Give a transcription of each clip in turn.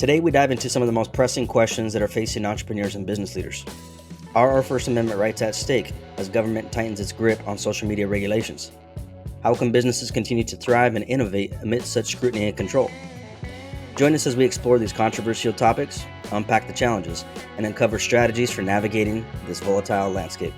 Today, we dive into some of the most pressing questions that are facing entrepreneurs and business leaders. Are our First Amendment rights at stake as government tightens its grip on social media regulations? How can businesses continue to thrive and innovate amidst such scrutiny and control? Join us as we explore these controversial topics, unpack the challenges, and uncover strategies for navigating this volatile landscape.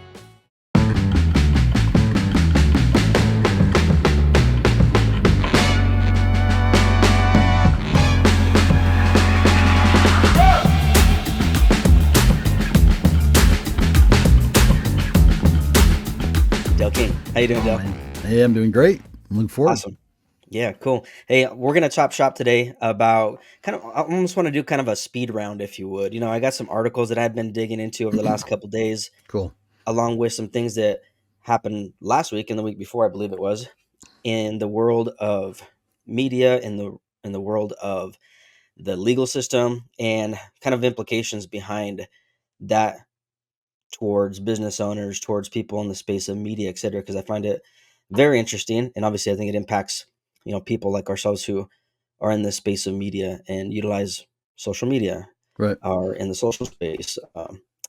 Del King, how you doing, Del? Hey, I'm doing great. I'm looking forward. Awesome. Yeah, cool. Hey, we're gonna chop shop today about I almost want to do kind of a speed round, if you would. I got some articles that I've been digging into over the last couple days, Cool. along with some things that happened last week and the week before, I believe it was, in the world of media, in the world of the legal system, and kind of implications behind that towards business owners, towards people in the space of media, et cetera, because I find it very interesting. And obviously, I think it impacts, people like ourselves who are in the space of media and utilize social media, Right. or in the social space,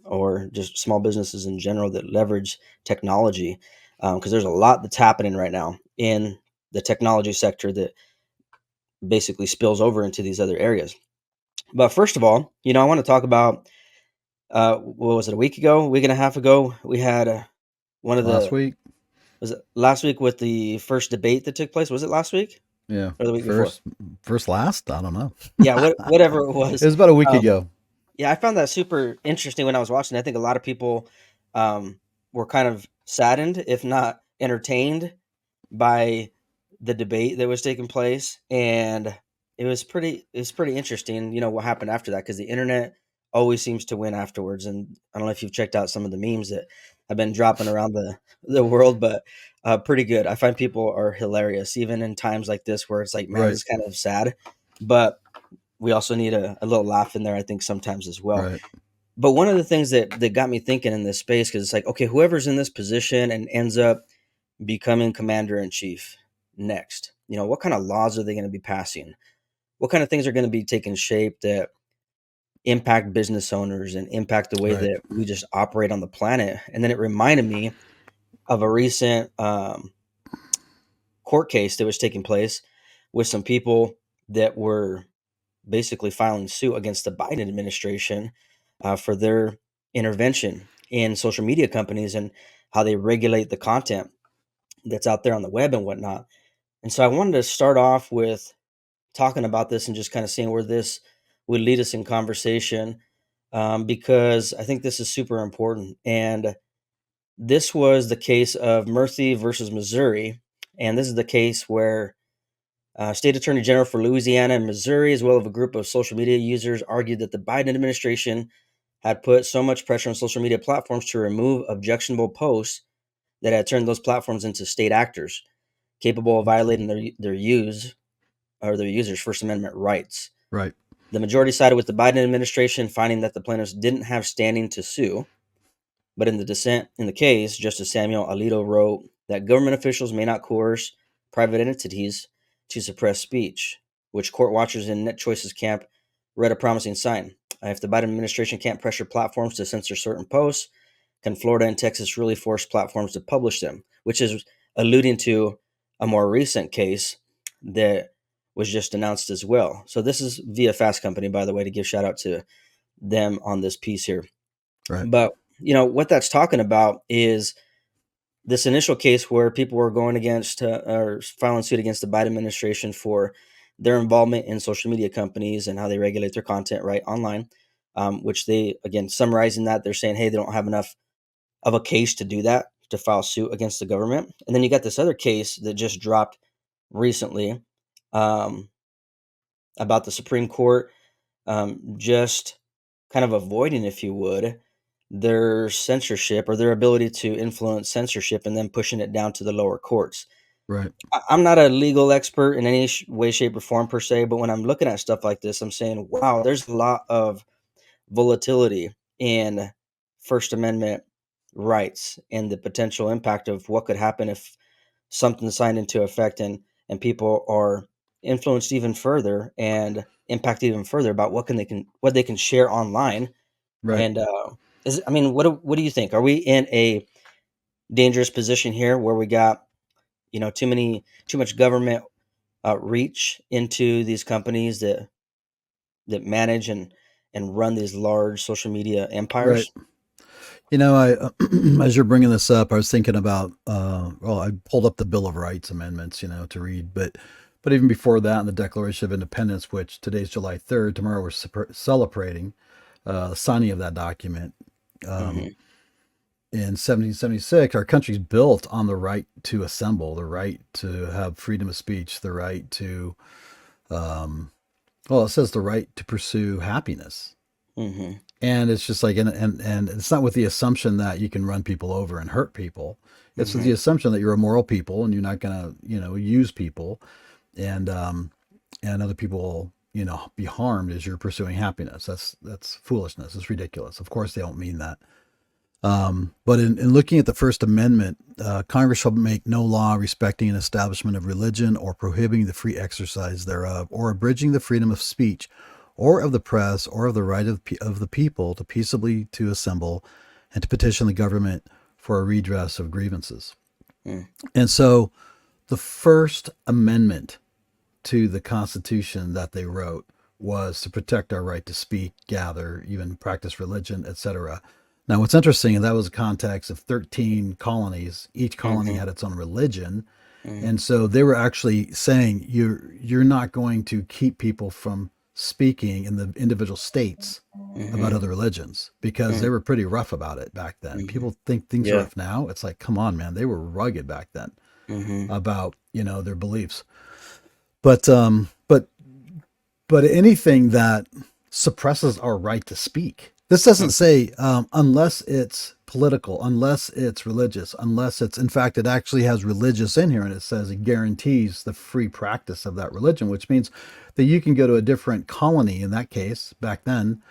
or just small businesses in general that leverage technology. Because there's a lot that's happening right now in the technology sector that basically spills over into these other areas. But first of all, I want to talk about what was it, a week ago, week and a half ago? We had one of Last the week. was it last week with the first debate that took place? Was it last week Yeah. or the week before? First, last. I don't know. Yeah, whatever it It was. was about a week Um, ago. yeah, I found that super interesting when I was watching. I think a lot of people um, were kind of saddened, if not entertained, by the debate that was taking place, and it was pretty interesting. What happened after that, because the internet always seems to win afterwards. And I don't know if you've checked out some of the memes that have been dropping around the world, but pretty good. I find people are hilarious, even in times like this where it's like, man, Right. this is kind of sad, but we also need a little laugh in there, I think, sometimes as well. Right. But one of the things that got me thinking in this space, because it's like, okay, whoever's in this position and ends up becoming commander in chief next, what kind of laws are they going to be passing? What kind of things are going to be taking shape that impact business owners and impact the way Right. that we just operate on the planet? And then it reminded me of a recent court case that was taking place with some people that were basically filing suit against the Biden administration for their intervention in social media companies and how they regulate the content that's out there on the web and whatnot. And so I wanted to start off with talking about this and just kind of seeing where this would lead us in conversation, because I think this is super important. And this was the case of Murphy versus Missouri. And this is the case where State Attorney General for Louisiana and Missouri, as well as a group of social media users, argued that the Biden administration had put so much pressure on social media platforms to remove objectionable posts that had turned those platforms into state actors capable of violating their users' First Amendment rights. Right. The majority sided with the Biden administration, finding that the plaintiffs didn't have standing to sue. But in the dissent in the case, Justice Samuel Alito wrote that government officials may not coerce private entities to suppress speech, which court watchers in Net Choice's camp read a promising sign. If the Biden administration can't pressure platforms to censor certain posts, can Florida and Texas really force platforms to publish them? Which is alluding to a more recent case that was just announced as well. So this is via Fast Company, by the way, to give shout out to them on this piece here. Right. But what that's talking about is this initial case where people were going against or filing suit against the Biden administration for their involvement in social media companies and how they regulate their content right online, which they, again, summarizing that, they're saying, hey, they don't have enough of a case to do that, to file suit against the government. And then you got this other case that just dropped recently, um, about the Supreme Court, just kind of avoiding, if you would, their censorship or their ability to influence censorship and then pushing it down to the lower courts. Right. I'm not a legal expert in any way, shape, or form per se, but when I'm looking at stuff like this, I'm saying, wow, there's a lot of volatility in First Amendment rights and the potential impact of what could happen if something's signed into effect and people are influenced even further and impacted even further about what they can share online. Right. And I mean, what do you think? Are we in a dangerous position here where we got too much government reach into these companies that manage and run these large social media Right. empires? I as you're bringing this up, I was thinking about. Well, I pulled up the Bill of Rights amendments, to read, but even before that, in the Declaration of Independence, which today's July 3rd, tomorrow we're celebrating the signing of that document. Um, Hmm. in 1776, our country's built on the right to assemble, the right to have freedom of speech, the right to, um, well, it says the right to pursue happiness. Hmm. And it's just like, and it's not with the assumption that you can run people over and hurt people. It's with Hmm. the assumption that you're a moral people and you're not going to, use people and, and other people will, be harmed as you're pursuing happiness. That's foolishness. It's ridiculous. Of course, they don't mean that. But in looking at the First Amendment, Congress shall make no law respecting an establishment of religion or prohibiting the free exercise thereof, or abridging the freedom of speech, or of the press, or of the right of the people to peaceably to assemble and to petition the government for a redress of grievances. Mm. And so the First Amendment to the Constitution that they wrote was to protect our right to speak, gather, even practice religion, etc. Now, what's interesting, and that was a context of 13 colonies. Each colony Hmm. had its own religion, Hmm. and so they were actually saying you're not going to keep people from speaking in the individual states about Hmm. other religions because they were pretty rough about it back then. Hmm. People think things are Yeah. rough now. It's like, come on, man, they were rugged back then Hmm. about their beliefs. But but anything that suppresses our right to speak. This doesn't say unless it's political, unless it's religious, unless it's, in fact, it actually has religious in here and it says it guarantees the free practice of that religion, which means that you can go to a different colony in that case back then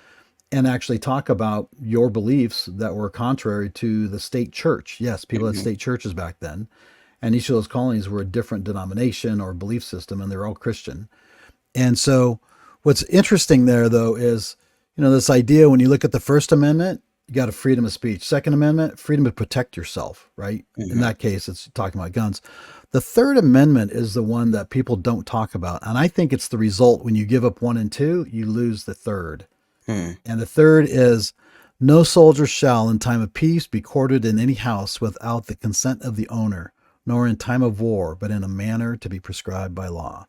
and actually talk about your beliefs that were contrary to the state church. Yes, people had Hmm. state churches back then, and each of those colonies were a different denomination or belief system, and they're all Christian. And so what's interesting there, though, is, this idea when you look at the First Amendment, you got a freedom of speech. Second Amendment, freedom to protect yourself, right? In Hmm. that case, it's talking about guns. The Third Amendment is the one that people don't talk about. And I think it's the result when you give up one and two, you lose the third. Hmm. And the third is no soldier shall in time of peace be quartered in any house without the consent of the owner, nor in time of war, but in a manner to be prescribed by law.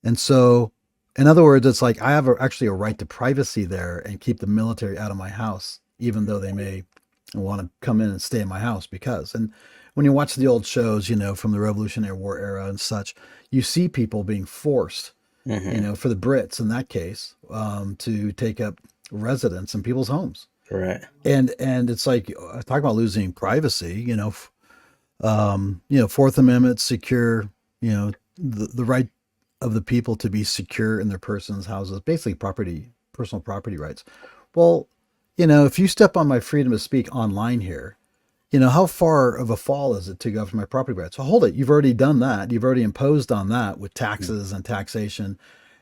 And so, in other words, it's like I have actually a right to privacy there and keep the military out of my house, even though they may want to come in and stay in my house because. And when you watch the old shows, from the Revolutionary War era and such, you see people being forced, Hmm. for the Brits in that case, to take up residence in people's homes. Right. And it's like talk about losing privacy, Fourth Amendment secure, the right of the people to be secure in their persons' houses, basically personal property rights. Well, if you step on my freedom to speak online here, how far of a fall is it to go for my property rights? So hold it. You've already done that. You've already imposed on that with taxes and taxation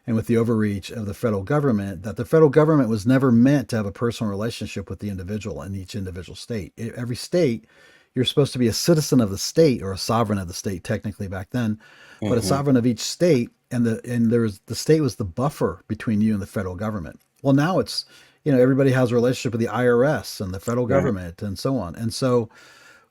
and with the overreach of the federal government, that the federal government was never meant to have a personal relationship with the individual in each individual state. Every state, you're supposed to be a citizen of the state or a sovereign of the state, technically back then, but a Hmm. sovereign of each state, and the state was the buffer between you and the federal government. Well, now it's everybody has a relationship with the IRS and the federal Right. government and so on, and so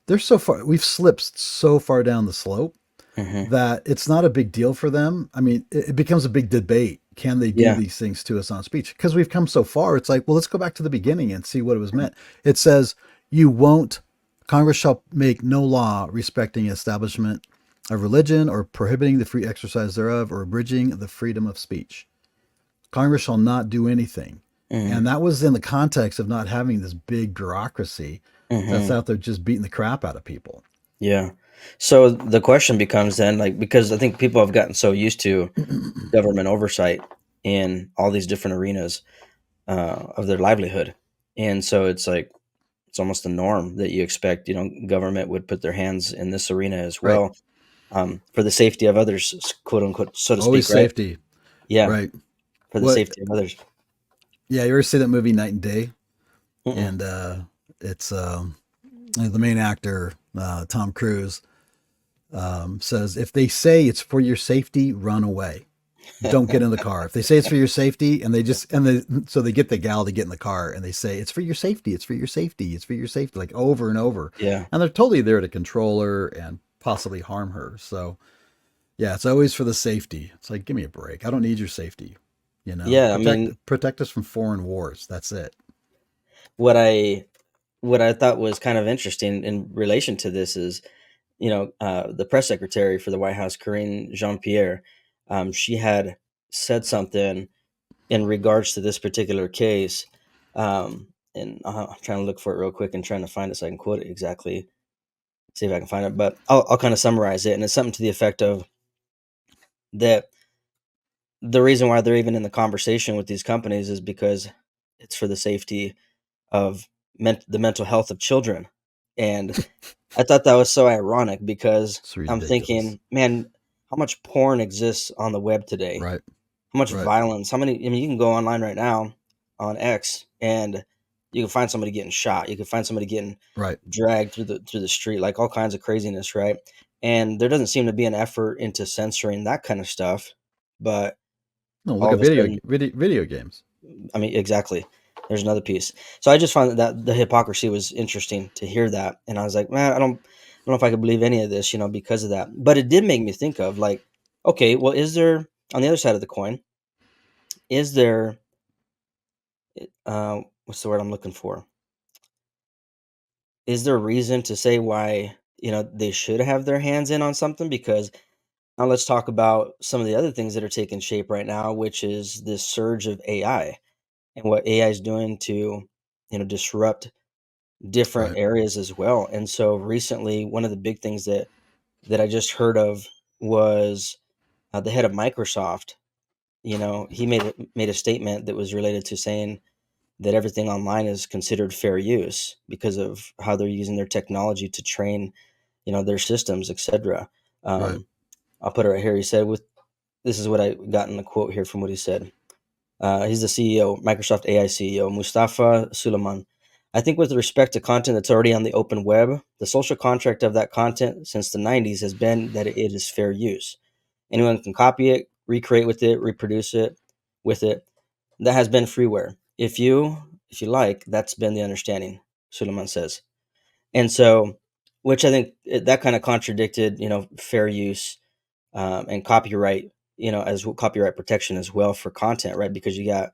they're so far we've slipped so far down the slope Hmm. that it's not a big deal for them. I mean, it becomes a big debate. Can they do Yeah. these things to us on speech? Because we've come so far. It's like, well, let's go back to the beginning and see what it was meant. It says, you won't, Congress shall make no law respecting establishment of religion or prohibiting the free exercise thereof or abridging the freedom of speech. Congress shall not do anything. Hmm. And that was in the context of not having this big bureaucracy that's Hmm. out there just beating the crap out of people. Yeah. So the question becomes then, like, because I think people have gotten so used to government oversight in all these different arenas of their livelihood, and so it's like it's almost the norm that you expect. Government would put their hands in this arena as Right. well. for the safety of others, quote unquote, so to Always speak, right? safety, Yeah, right? for the What? safety of others. Yeah, you ever see that movie Night and Day? Mm-mm. And it's the main actor, Tom Cruise, says, if they say it's for your safety, run away. Don't get in the car. If they say it's for your safety, and so they get the gal to get in the car, and they say it's for your safety, it's for your safety, it's for your safety, like over and over, Yeah, and they're totally there to control her and possibly harm her. So yeah, it's always for the safety. It's like, give me a break. I don't need your safety. yeah. I Protect mean, protect us from foreign wars. That's it. what I what I thought was kind of interesting in relation to this is, the press secretary for the White House, Karine Jean-Pierre, she had said something in regards to this particular case. And I'm trying to look for it real quick and trying to find it so I can quote it exactly. See if I can find it, but I'll kind of summarize it, and it's something to the effect of that the reason why they're even in the conversation with these companies is because it's for the safety of the mental health of children. And I thought that was so ironic because It's I'm ridiculous. thinking, man, how much porn exists on the web today? Right. How much Right. violence? How many? I mean, you can go online right now on X, and you can find somebody getting shot. You can find somebody getting Right. dragged through the street, like all kinds of craziness, right? And there doesn't seem to be an effort into censoring that kind of stuff. But No, look all at of a sudden, video games. I mean, exactly. There's another piece. So I just found that the hypocrisy was interesting to hear that, and I was like, man, I don't know if I could believe any of this, because of that. But it did make me think of like, okay, well, is there on the other side of the coin? Is there what's the word I'm looking for? Is there a reason to say why they should have their hands in on something? Because now let's talk about some of the other things that are taking shape right now, which is this surge of AI and what AI is doing to disrupt different Right. areas as well. And so recently, one of the big things that I just heard of was the head of Microsoft. He made a statement that was related to saying that everything online is considered fair use because of how they're using their technology to train, their systems, etc. Right. Um, I'll put it right here. He said, "With this is what I got in the quote here from what he said." He's the CEO, Microsoft AI CEO, Mustafa Suleiman. I think with respect to content that's already on the open web, the social contract of that content since the 90s has been that it is fair use. Anyone can copy it, recreate with it, reproduce it with it. That has been freeware. If you like, that's been the understanding, Suleiman says. And so, which I think that kind of contradicted, fair use and copyright, as copyright protection as well for content, right? Because you got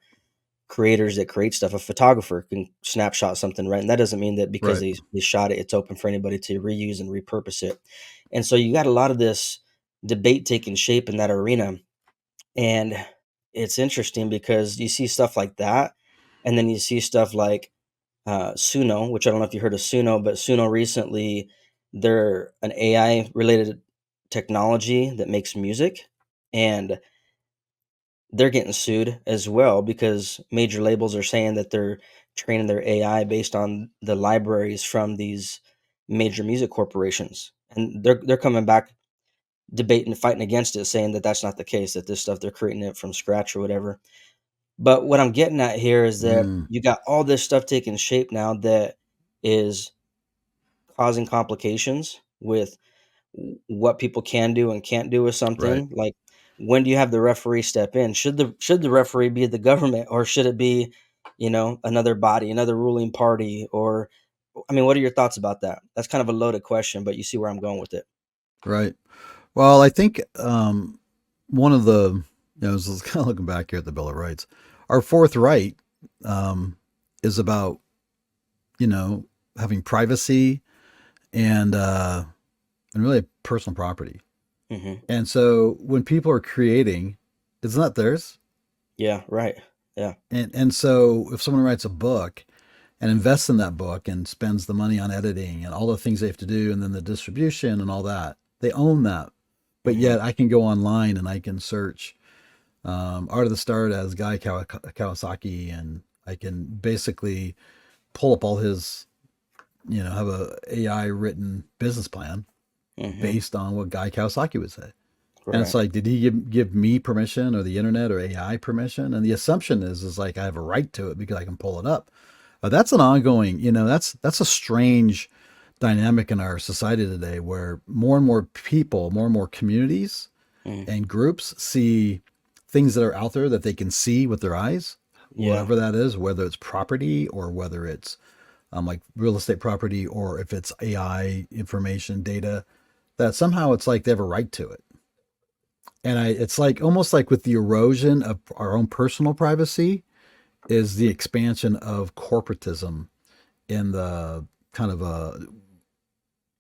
creators that create stuff. A photographer can snapshot something, right? And that doesn't mean that because Right. they shot it, it's open for anybody to reuse and repurpose it. And so you got a lot of this debate taking shape in that arena. And it's interesting because you see stuff like that. And then you see stuff like Suno, which I don't know if you heard of Suno, but Suno recently, they're an AI related technology that makes music. And they're getting sued as well because major labels are saying that they're training their AI based on the libraries from these major music corporations, and they're coming back debating, fighting against it, saying that that's not the case, that this stuff they're creating it from scratch or whatever. But what I'm getting at here is that Mm. you got all this stuff taking shape now that is causing complications with what people can do and can't do with Right. something. Like, when do you have the referee step in? Should the referee be the government, or should it be, another body, another ruling party? Or, I mean, what are your thoughts about that? That's kind of a loaded question, but you see where I'm going with it. Right. Well, I think one of the, I was kind of looking back here at the Bill of Rights. Our fourth right um, is about, you know, having privacy and uh, and really personal property. Hmm. And so when people are creating, it's not theirs. Yeah. Right. Yeah. And so if someone writes a book and invests in that book and spends the money on editing and all the things they have to do and then the distribution and all that, they own that. But Hmm. yet I can go online and I can search Art of the Start as Kawasaki, and I can basically pull up all his, have a AI written business plan, Hmm. based on what Guy Kawasaki would say. And it's Right. like, did he give me permission or the internet or AI permission? And the assumption is like I have a right to it because I can pull it up. But that's an ongoing, that's a strange dynamic in our society today where more and more people, more and more communities Mm. and groups see things that are out there that they can see with their eyes, Yeah. whatever that is, whether it's property or whether it's like real estate property or if it's AI information data, that somehow it's like they have a right to it. And it's like almost like with the erosion of our own personal privacy is the expansion of corporatism in the kind of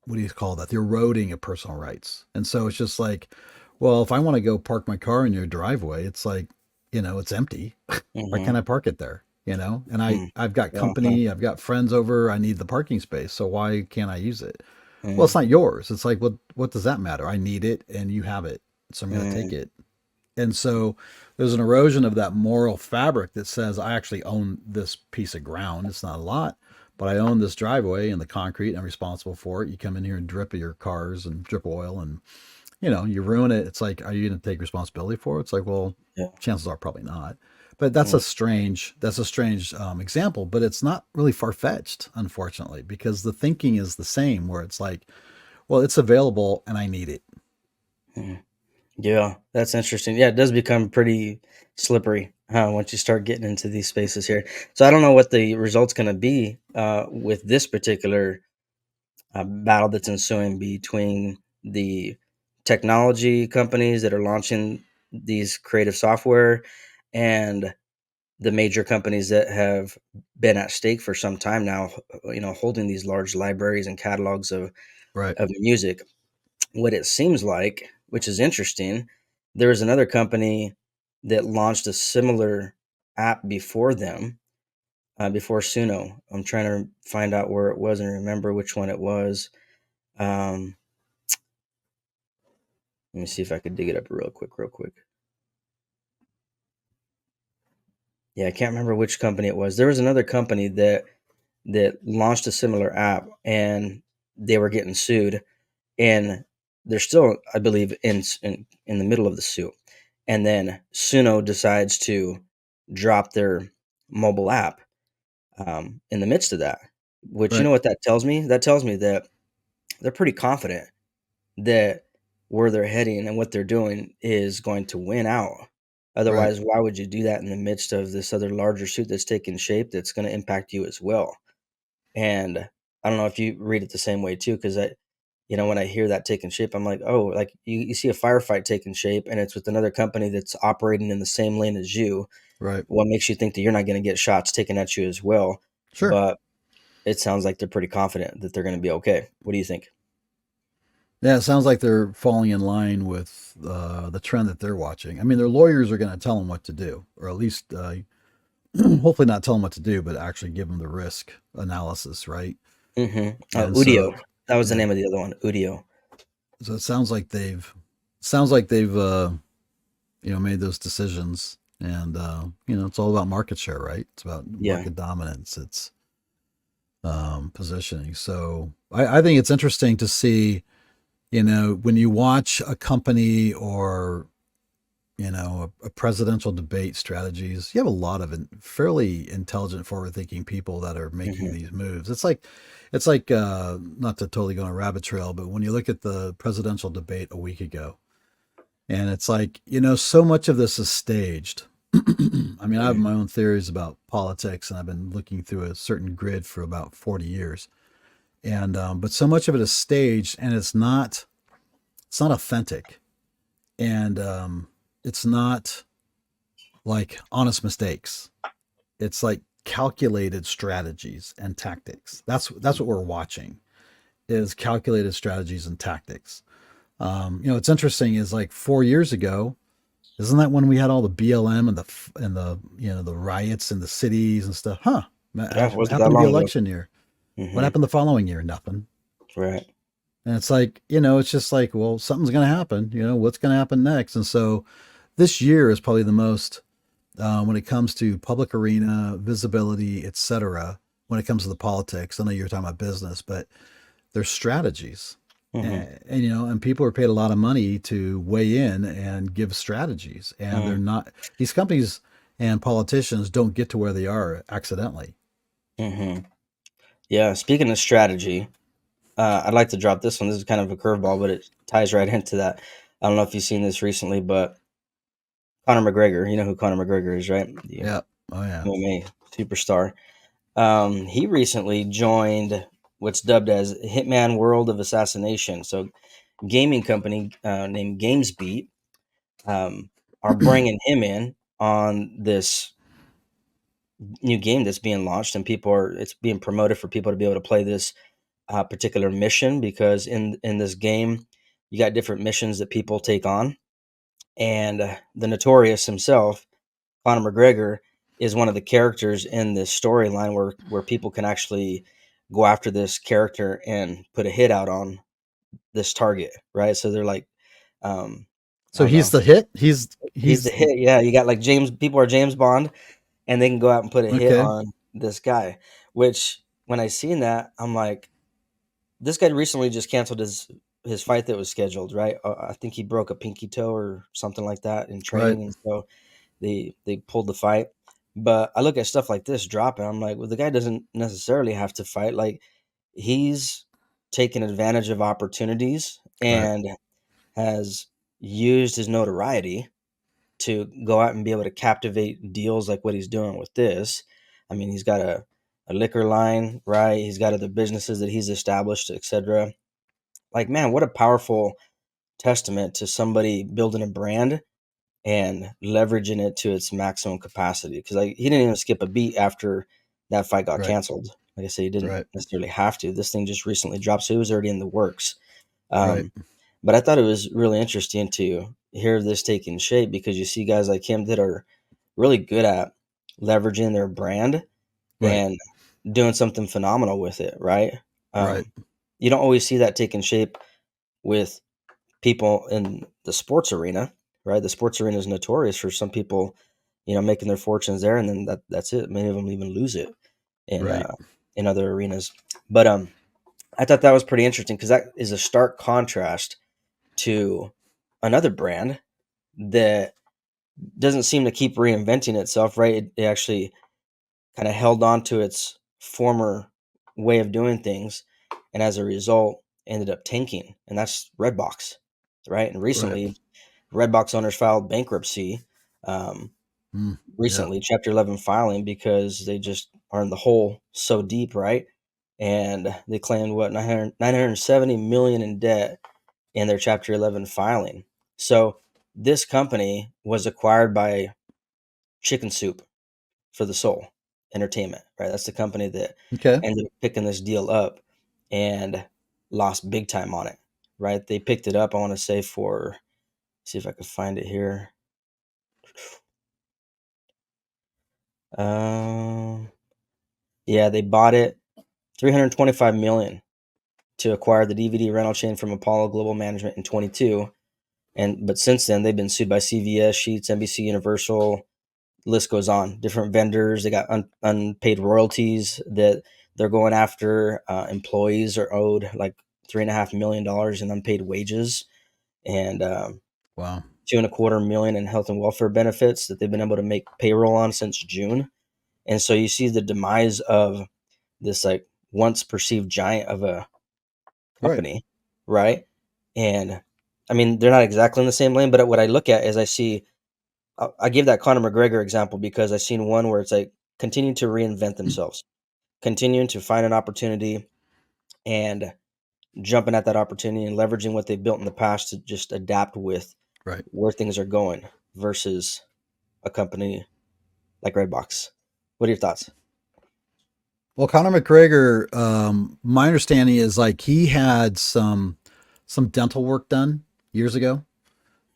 what do you call that? The eroding of personal rights. And so it's just like, well, if I want to go park my car in your driveway, it's like, it's empty. Why Hmm. can't I park it there? And Mm. I've got Uh-huh. company, I've got friends over, I need the parking space. So why can't I use it? Well, it's Mm. not yours. It's like, what does that matter? I need it and you have it. So I'm going to take Mm. it. And so there's an erosion of that moral fabric that says I actually own this piece of ground. It's not a lot, but I own this driveway and the concrete and I'm responsible for it. You come in here and drip your cars and drip oil and you ruin it. It's like, are you going to take responsibility for it? It's like, well, Yeah. chances are probably not. But Mm. that's a strange example, but it's not really far fetched, unfortunately, because the thinking is the same. Where it's like, well, it's available and I need it. Mm. Yeah, that's interesting. Yeah, it does become pretty slippery, once you start getting into these spaces here. So I don't know what the result's going to be with this particular battle that's ensuing between the technology companies that are launching these creative software and the major companies that have been at stake for some time now, holding these large libraries and catalogs Right. of music. What it seems like, which is interesting, there was another company that launched a similar app before them, before Suno. I'm trying to find out where it was and remember which one it was. Um, Let me see if I could dig it up real quick, real quick. Yeah, I can't remember which company it was. There was another company that launched a similar app and they were getting sued, and they're still, I believe, in the middle of the suit. And then Suno decides to drop their mobile app in the midst of that. Which, you Right. know what that tells me? That tells me that they're pretty confident that where they're heading and what they're doing is going to win out. Right. Otherwise, why would you do that in the midst of this other larger suit that's taking shape that's going to impact you as well? And I don't know if you read it the same way too, because when I hear that taking shape, I'm like, oh, like you see a firefight taking shape and it's with another company that's operating in the same lane as you. Right. What makes you think that you're not going to get shots taken at you as well? Sure. But it sounds like they're pretty confident that they're going to be okay. What do you think? Yeah, it sounds like they're falling in line with the trend that they're watching. I mean, their lawyers are going to tell them what to do, or at least hopefully not tell them what to do, but actually give them the risk analysis, right? And Udio. so, That was the yeah, name of the other one. Udio. so it sounds like they've made those decisions, and it's all about market share, right? It's about Yeah. market dominance. It's positioning. So I think it's interesting to see, when you watch a company or a presidential debate strategies, you have a lot of fairly intelligent, forward-thinking people that are making Hmm. these moves. It's like not to totally go on a rabbit trail, but when you look at the presidential debate a week ago, and it's like so much of this is staged. I mean, I have Hmm. my own theories about politics, and I've been looking through a certain grid for about 40 years, and but so much of it is staged, and it's not authentic, and it's not like honest mistakes. It's like calculated strategies and tactics. That's what we're watching is calculated strategies and tactics. What's interesting is like 4 years ago, isn't that when we had all the BLM and the the riots in the cities and stuff? Huh? Yeah, it What wasn't that happened to be long ago. election year? What Hmm. happened the following year? Nothing. Right. And it's like, it's just like, well, something's going to happen. What's going to happen next? And so this year is probably the most when it comes to public arena visibility, etc. When it comes to the politics, I know you're talking about business, but there's strategies. Hmm. And and people are paid a lot of money to weigh in and give strategies, and they're Hmm. not these companies and politicians don't get to where they are accidentally. Hmm. Yeah. Speaking of strategy, I'd like to drop this one. This is kind of a curveball, but it ties right into that. I don't know if you've seen this recently, but Conor McGregor, you know who Conor McGregor is, right? The Yeah. Oh yeah. MMA superstar. He recently joined what's dubbed as Hitman World of Assassination. So, gaming company named GamesBeat are bringing him in on this new game that's being launched, and it's being promoted for people to be able to play this particular mission because in this game, you got different missions that people take on, and the Notorious himself, Conor McGregor, is one of the characters in this storyline where people can actually go after this character and put a hit out on this target, right? So they're like, I So don't he's know, the hit. he's the He's hit. Yeah, you got like James. People are James Bond, and they can go out and put a hit okay. on this guy. Which when I seen that, I'm like, this guy recently just canceled his fight that was scheduled, right? I think he broke a pinky toe or something like that in Right. training, and so they pulled the fight. But I look at stuff like this dropping, I'm like, well, the guy doesn't necessarily have to fight. Like he's taken advantage of opportunities Right. and has used his notoriety to go out and be able to captivate deals like what he's doing with this. I mean, he's got a liquor line, right? He's got other businesses that he's established, etc. Like, man, what a powerful testament to somebody building a brand and leveraging it to its maximum capacity. Because like he didn't even skip a beat after that fight got Right. canceled. Like I said, he didn't Right. necessarily have to. This thing just recently dropped, so it was already in the works. Right. Um, but I thought it was really interesting to hear this taking shape because you see guys like him that are really good at leveraging their brand Right. and doing something phenomenal with it, right? Right. You don't always see that taking shape with people in the sports arena, right? The sports arena is notorious for some people, making their fortunes there, and then that's it. Many of them even lose it in Right. uh, in other arenas. But I thought that was pretty interesting because that is a stark contrast to another brand that doesn't seem to keep reinventing itself, right? It actually kind of held on to its former way of doing things, and as a result, ended up tanking, and that's Redbox, right? And Right. recently, Redbox owners filed bankruptcy. Um, Mm, yeah. recently, Chapter 11 filing because they just are in the hole so deep, right? And they claimed what 970 million in debt in their Chapter 11 filing. So this company was acquired by Chicken Soup for the Soul Entertainment, right? That's the company that Okay. ended up picking this deal up and lost big time on it, right? They picked it up, I want to say, for, see if I can find it here. Um, yeah, they bought it 325 million to acquire the DVD rental chain from Apollo Global Management in 22. But since then they've been sued by CVS, Sheets, NBC Universal, list goes on. Different vendors, they got unpaid royalties that they're going after. Employees are owed like $3.5 million in unpaid wages, and Wow. 2.25 million in health and welfare benefits that they've been able to make payroll on since June. And so you see the demise of this like once perceived giant of a Right. company, right? And I mean, they're not exactly in the same lane, but what I look at is I see, I give that Conor McGregor example because I've seen one where it's like continuing to reinvent themselves, continuing to find an opportunity and jumping at that opportunity and leveraging what they've built in the past to just adapt with Right. where things are going versus a company like Redbox. What are your thoughts? Well, Conor McGregor, my understanding is like he had some dental work done years ago,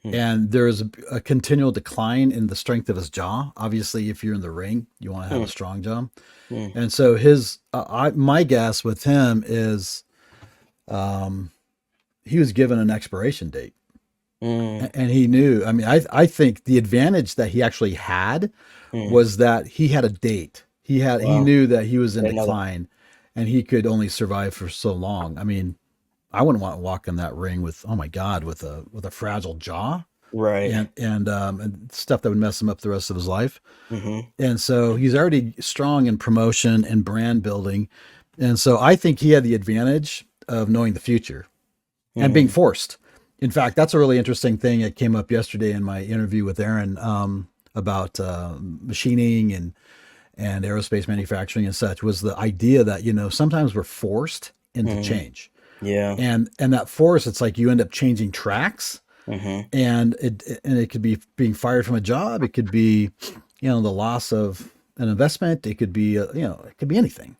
Hmm. and there's a continual decline in the strength of his jaw. Obviously, if you're in the ring, you want to have Hmm. a strong jaw, Hmm. and so my guess with him is um, he was given an expiration date, Hmm. and he knew. I mean, I think the advantage that he actually had Hmm. was that he had a date. He Wow. knew that he was I in didn't know that. decline, and he could only survive for so long. I mean, I wouldn't want to walk in that ring with, oh my God, with a fragile jaw Right. and stuff that would mess him up the rest of his life. Mhm. And so he's already strong in promotion and brand building. And so I think he had the advantage of knowing the future and being Mhm. forced. In fact, that's a really interesting thing that came up yesterday in my interview with Aaron about machining and aerospace manufacturing and such, was the idea that, sometimes we're forced into Mhm. change. Yeah. And that force, it's like you end up changing tracks, Mhm. and it could be being fired from a job. It could be, the loss of an investment. It could be, it could be anything.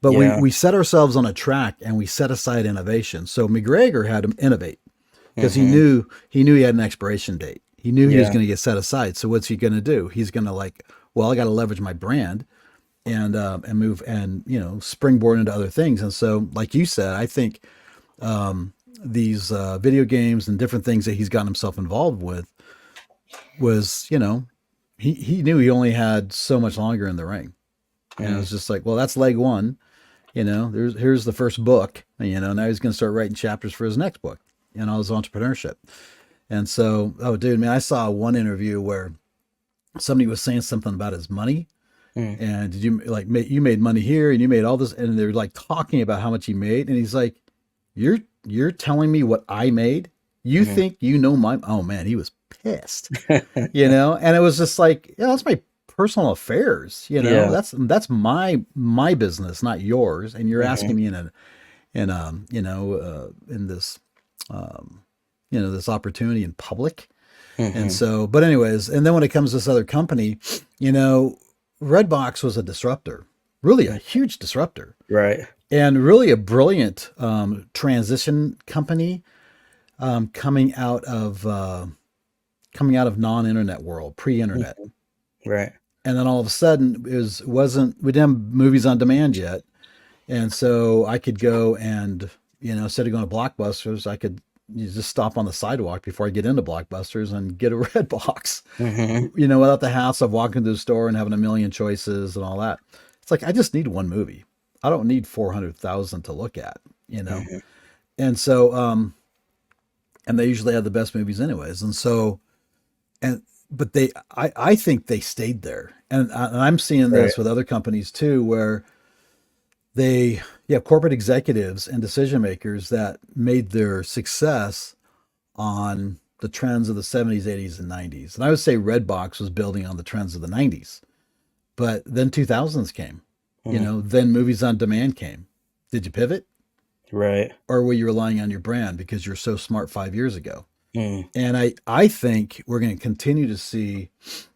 But we Yeah. we set ourselves on a track and we set aside innovation. So McGregor had to innovate because he Mhm. knew he knew he had an expiration date. He knew he was Yeah. going to get set aside. So what's he going to do? He's going to like, well, I got to leverage my brand and move and springboard into other things. And so, like you said, I think these video games and different things that he's gotten himself involved with was, he knew he only had so much longer in the ring. And it Mm. was just like, well, that's leg one. Here's the first book. And, now he's going to start writing chapters for his next book. His entrepreneurship. And so, oh, dude, man, I saw one interview where somebody was saying something about his money. Mm. And did you like you made money here and you made all this, and they're like talking about how much he made, and he's like, you're telling me what I made? You Mhm. think you know my? Oh man, he was pissed. And it was just like, that's my personal affairs. Yeah. That's my business, not yours. And you're Mhm. asking me in this this opportunity in public. And Mhm. so, but anyways, and then when it comes to this other company, Redbox was a disruptor, really a Mm. huge disruptor, Right. and really a brilliant transition company coming out of non-internet world, pre-internet. Mhm. Right. And then all of a sudden, we didn't have movies on demand yet, and so I could go and instead of going to Blockbusters, I could just stop on the sidewalk before I get into Blockbusters and get a red box, Mhm. without the hassle of walking to the store and having a million choices and all that. It's like I just need one movie. I don't need 400,000 to look at, you know. Mhm. And so, and they usually have the best movies anyways. And so, and but I think they stayed there, and I'm seeing Right. this with other companies too, where you have corporate executives and decision makers that made their success on the trends of the 70s, 80s, and 90s. And I would say Redbox was building on the trends of the 90s. But then 2000s came, Mm. then movies on demand came. Did you pivot? Right. Or were you relying on your brand because you're so smart 5 years ago? Mm. And I think we're going to continue to see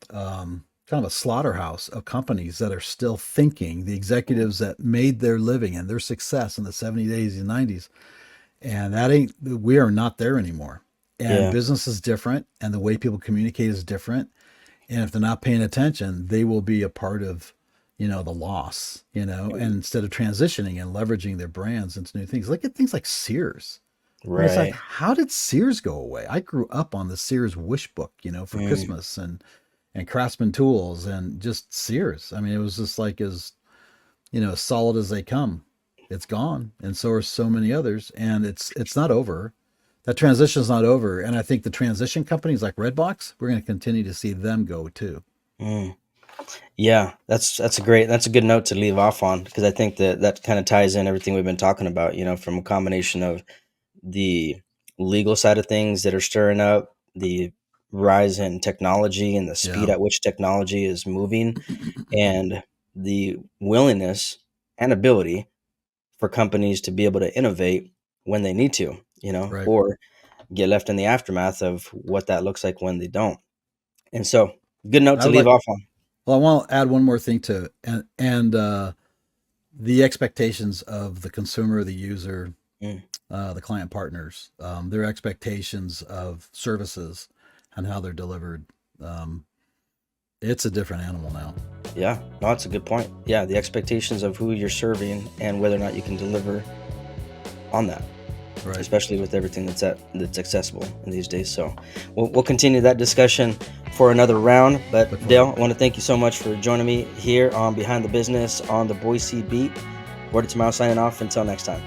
kind of a slaughterhouse of companies that are still thinking, the executives that made their living and their success in the 70s, 80s, and 90s. And we are not there anymore. And Yeah. business is different, and the way people communicate is different. And if they're not paying attention, they will be a part of, the loss, and instead of transitioning and leveraging their brands into new things. Look at things like Sears. I mean, it's like, Right. how did Sears go away? I grew up on the Sears wish book, for Mm. Christmas and Craftsman tools and just Sears. I mean, it was just like as solid as they come. It's gone, and so are so many others, and it's not over. That transition is not over, and I think the transition companies like Redbox, we're going to continue to see them go too. Mm. Yeah, that's a good note to leave off on because I think that that kind of ties in everything we've been talking about, from a combination of the legal side of things that are stirring up, the rise in technology and the speed Yeah, at which technology is moving, and the willingness and ability for companies to be able to innovate when they need to, right. or get left in the aftermath of what that looks like when they don't. And so, good note I to would leave like. off on. Well, I want to add one more thing to it, and the expectations of the consumer, the user, Mm. the client partners, their expectations of services and how they're delivered. Um, it's a different animal now. Yeah, no, that's a good point. Yeah, the expectations of who you're serving and whether or not you can deliver on that, Right. especially with everything that's accessible in these days. So we'll continue that discussion for another round. Look But forward. Dale, I want to thank you so much for joining me here on Behind the Business on the Boise Beat. Gordie Tamayo signing off. Until next time.